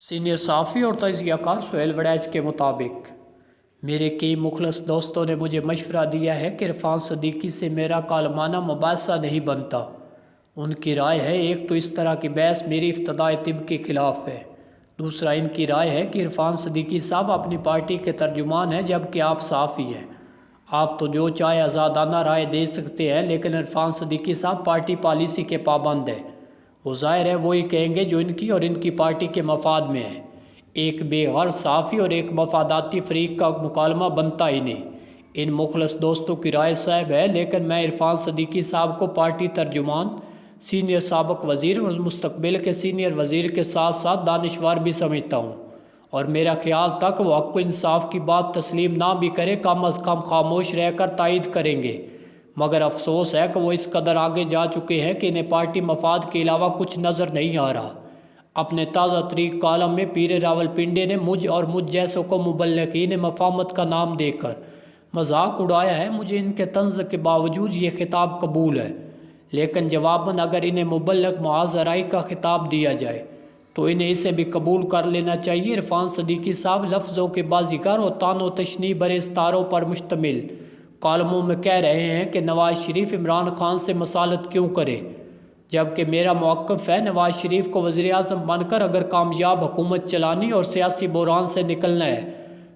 Senior صحافی اور تجزیہ کار سہیل وڑیچ کے مطابق میرے کئی مخلص دوستوں نے مجھے مشورہ دیا ہے کہ عرفان صدیقی سے میرا کالمانہ مباحثہ نہیں بنتا۔ ان کی رائے ہے ایک تو اس طرح کی بحث میری ابتدائی طب کے خلاف ہے، دوسرا ان کی رائے ہے کہ عرفان صدیقی صاحب اپنی پارٹی کے ترجمان ہیں جبکہ آپ صحافی ہیں۔ آپ تو جو چاہے آزادانہ رائے دے سکتے ہیں، لیکن عرفان صدیقی صاحب پارٹی پالیسی کے پابند ہیں۔ وہ ظاہر ہے وہی کہیں گے جو ان کی اور ان کی پارٹی کے مفاد میں ہے۔ ایک بے غرض صحافی اور ایک مفاداتی فریق کا مکالمہ بنتا ہی نہیں۔ ان مخلص دوستوں کی رائے صاحب ہے، لیکن میں عرفان صدیقی صاحب کو پارٹی ترجمان، سینئر سابق وزیر اور مستقبل کے سینئر وزیر کے ساتھ ساتھ دانشور بھی سمجھتا ہوں، اور میرا خیال تھا کہ وہ حق و انصاف کی بات تسلیم نہ بھی کرے کم از کم خاموش رہ کر تائید کریں گے، مگر افسوس ہے کہ وہ اس قدر آگے جا چکے ہیں کہ انہیں پارٹی مفاد کے علاوہ کچھ نظر نہیں آ رہا۔ اپنے تازہ ترین کالم میں پیر راولپنڈی نے مجھ اور مجھ جیسوں کو مبلغین مفاہمت کا نام دے کر مذاق اڑایا ہے۔ مجھے ان کے طنز کے باوجود یہ خطاب قبول ہے، لیکن جواباً اگر انہیں مبلغ معاذ آرائی کا خطاب دیا جائے تو انہیں اسے بھی قبول کر لینا چاہیے۔ عرفان صدیقی صاحب لفظوں کے بازیگر اور طعن و تشنیع برے ستاروں پر مشتمل کالموں میں کہہ رہے ہیں کہ نواز شریف عمران خان سے مصالحت کیوں کرے، جبکہ میرا موقف ہے نواز شریف کو وزیر اعظم بن کر اگر کامیاب حکومت چلانی اور سیاسی بحران سے نکلنا ہے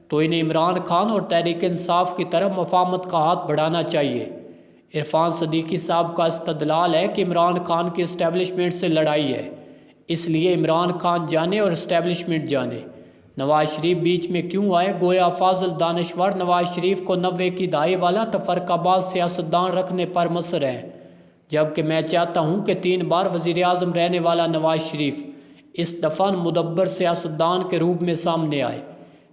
تو انہیں عمران خان اور تحریک انصاف کی طرف مفاہمت کا ہاتھ بڑھانا چاہیے۔ عرفان صدیقی صاحب کا استدلال ہے کہ عمران خان کی اسٹیبلشمنٹ سے لڑائی ہے، اس لیے عمران خان جانے اور اسٹیبلشمنٹ جانے۔ نواز شریف بیچ میں کیوں آئے؟ گویا فاضل دانشور نواز شریف کو 90 کی دہائی والا تفرقہ باز سیاستدان رکھنے پر مصر ہیں، جبکہ میں چاہتا ہوں کہ 3 بار وزیر اعظم رہنے والا نواز شریف اس دفعہ مدبر سیاستدان کے روپ میں سامنے آئے۔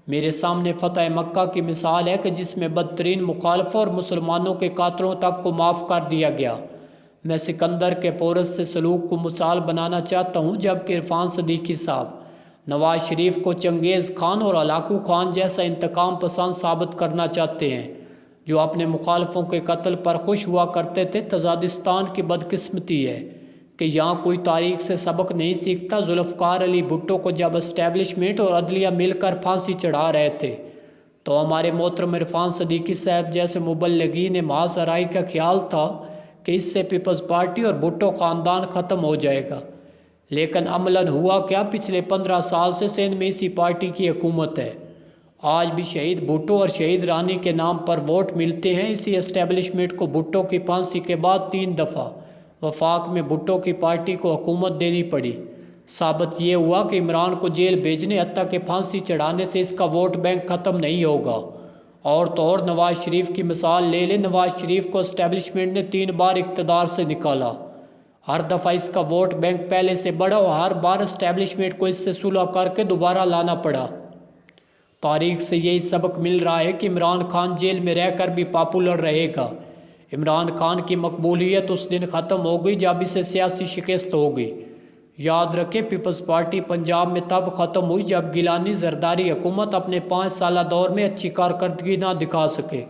میرے سامنے فتح مکہ کی مثال ہے کہ جس میں بدترین مخالفوں اور مسلمانوں کے قاتلوں تک کو معاف کر دیا گیا۔ میں سکندر کے پورس سے سلوک کو مثال بنانا چاہتا ہوں، جبکہ عرفان صدیقی صاحب نواز شریف کو چنگیز خان اور ہلاکو خان جیسا انتقام پسند ثابت کرنا چاہتے ہیں، جو اپنے مخالفوں کے قتل پر خوش ہوا کرتے تھے۔ تزادستان کی بدقسمتی ہے کہ یہاں کوئی تاریخ سے سبق نہیں سیکھتا۔ ذوالفقار علی بھٹو کو جب اسٹیبلشمنٹ اور عدلیہ مل کر پھانسی چڑھا رہے تھے تو ہمارے محترم عرفان صدیقی صاحب جیسے مبلغین معاذ آرائی کا خیال تھا کہ اس سے پیپلز پارٹی اور بھٹو خاندان ختم ہو جائے گا، لیکن عملاً ہوا کیا؟ پچھلے 15 سال سے سندھ میں اسی پارٹی کی حکومت ہے۔ آج بھی شہید بھٹو اور شہید رانی کے نام پر ووٹ ملتے ہیں۔ اسی اسٹیبلشمنٹ کو بھٹو کی پھانسی کے بعد 3 دفعہ وفاق میں بھٹو کی پارٹی کو حکومت دینی پڑی۔ ثابت یہ ہوا کہ عمران کو جیل بھیجنے حتیٰ کہ پھانسی چڑھانے سے اس کا ووٹ بینک ختم نہیں ہوگا۔ اور تو اور نواز شریف کی مثال لے لیں، نواز شریف کو اسٹیبلشمنٹ نے 3 بار اقتدار سے نکالا، ہر دفعہ اس کا ووٹ بینک پہلے سے بڑھا اور ہر بار اسٹیبلشمنٹ کو اس سے صلح کر کے دوبارہ لانا پڑا۔ تاریخ سے یہی سبق مل رہا ہے کہ عمران خان جیل میں رہ کر بھی پاپولر رہے گا۔ عمران خان کی مقبولیت اس دن ختم ہو گئی جب اسے سیاسی شکست ہو گئی۔ یاد رکھیں، پیپلز پارٹی پنجاب میں تب ختم ہوئی جب گیلانی زرداری حکومت اپنے 5 سالہ دور میں اچھی کارکردگی نہ دکھا سکے۔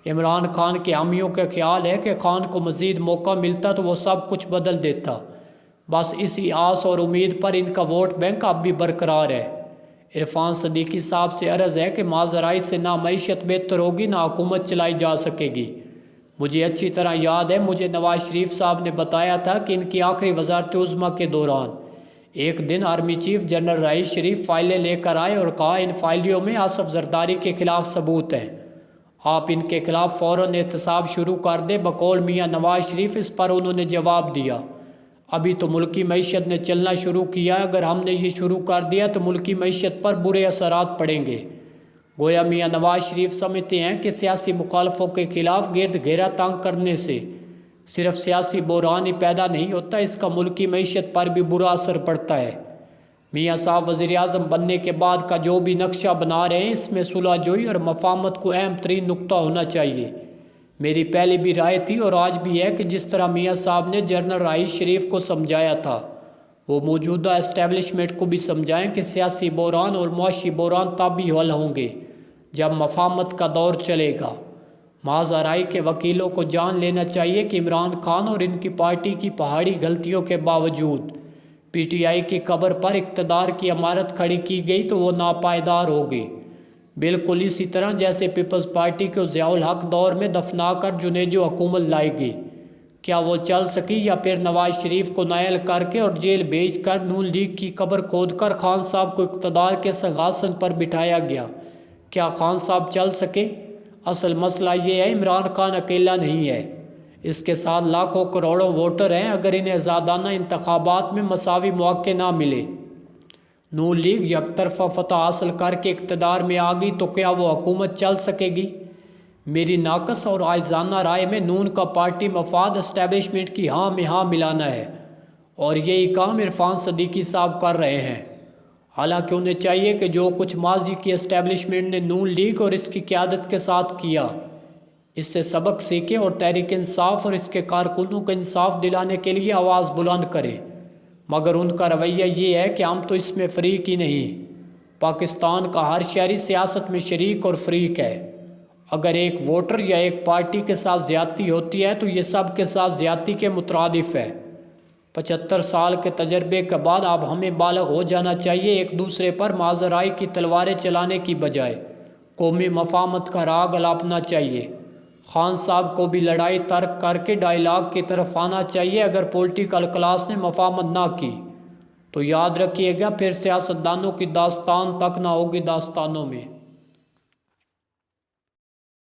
عمران خان کے حامیوں کا خیال ہے کہ خان کو مزید موقع ملتا تو وہ سب کچھ بدل دیتا۔ بس اسی آس اور امید پر ان کا ووٹ بینک اب بھی برقرار ہے۔ عرفان صدیقی صاحب سے عرض ہے کہ معاذ آرائی سے نہ معیشت بہتر ہوگی نہ حکومت چلائی جا سکے گی۔ مجھے اچھی طرح یاد ہے مجھے نواز شریف صاحب نے بتایا تھا کہ ان کی آخری وزارت عظمیٰ کے دوران ایک دن آرمی چیف جنرل رئیس شریف فائلیں لے کر آئے اور کہا ان فائلوں میں آصف زرداری کے خلاف ثبوت ہیں، آپ ان کے خلاف فوراً احتساب شروع کر دیں۔ بقول میاں نواز شریف اس پر انہوں نے جواب دیا، ابھی تو ملکی معیشت نے چلنا شروع کیا ہے، اگر ہم نے یہ شروع کر دیا تو ملکی معیشت پر برے اثرات پڑیں گے۔ گویا میاں نواز شریف سمجھتے ہیں کہ سیاسی مخالفوں کے خلاف گرد گھیرا تنگ کرنے سے صرف سیاسی بحران ہی پیدا نہیں ہوتا، اس کا ملکی معیشت پر بھی برا اثر پڑتا ہے۔ میاں صاحب وزیر اعظم بننے کے بعد کا جو بھی نقشہ بنا رہے ہیں اس میں صلح جوئی اور مفاہمت کو اہم ترین نقطہ ہونا چاہیے۔ میری پہلے بھی رائے تھی اور آج بھی ہے کہ جس طرح میاں صاحب نے جنرل رئیس شریف کو سمجھایا تھا وہ موجودہ اسٹیبلشمنٹ کو بھی سمجھائیں کہ سیاسی بحران اور معاشی بحران تب ہی حل ہوں گے جب مفاہمت کا دور چلے گا۔ معاذ آرائی کے وکیلوں کو جان لینا چاہیے کہ عمران خان اور ان کی پارٹی کی پہاڑی غلطیوں کے باوجود پی ٹی آئی کی قبر پر اقتدار کی عمارت کھڑی کی گئی تو وہ ناپائیدار ہوگی، بالکل اسی طرح جیسے پیپلز پارٹی کو ضیاء الحق دور میں دفنا کر جنیجو حکومت لائی گئی۔ کیا وہ چل سکی، یا پھر نواز شریف کو نائل کر کے اور جیل بھیج کر نون لیگ کی قبر کھود کر خان صاحب کو اقتدار کے سنگھاسن پر بٹھایا گیا؟ کیا خان صاحب چل سکے؟ اصل مسئلہ یہ ہے عمران خان اکیلا نہیں ہے، اس کے ساتھ لاکھوں کروڑوں ووٹر ہیں۔ اگر انہیں آزادانہ انتخابات میں مساوی مواقع نہ ملے، نون لیگ یک طرفہ فتح حاصل کر کے اقتدار میں آ گئی تو کیا وہ حکومت چل سکے گی؟ میری ناقص اور عاجزانہ رائے میں نون کا پارٹی مفاد اسٹیبلشمنٹ کی ہاں میں ہاں ملانا ہے، اور یہی کام عرفان صدیقی صاحب کر رہے ہیں۔ حالانکہ انہیں چاہیے کہ جو کچھ ماضی کی اسٹیبلشمنٹ نے نون لیگ اور اس کی قیادت کے ساتھ کیا، اس سے سبق سیکھیں اور تحریک انصاف اور اس کے کارکنوں کو انصاف دلانے کے لیے آواز بلند کریں۔ مگر ان کا رویہ یہ ہے کہ ہم تو اس میں فریق ہی نہیں۔ پاکستان کا ہر شہری سیاست میں شریک اور فریق ہے۔ اگر ایک ووٹر یا ایک پارٹی کے ساتھ زیادتی ہوتی ہے تو یہ سب کے ساتھ زیادتی کے مترادف ہے۔ 75 سال کے تجربے کے بعد اب ہمیں بالغ ہو جانا چاہیے، ایک دوسرے پر مازرائی کی تلواریں چلانے کی بجائے قومی مفاہمت کا راگ الاپنا چاہیے۔ خان صاحب کو بھی لڑائی ترک کر کے ڈائیلاگ کی طرف آنا چاہیے۔ اگر پولیٹیکل کلاس نے مفاہمت نہ کی تو یاد رکھیے گا پھر سیاستدانوں کی داستان تک نہ ہوگی داستانوں میں۔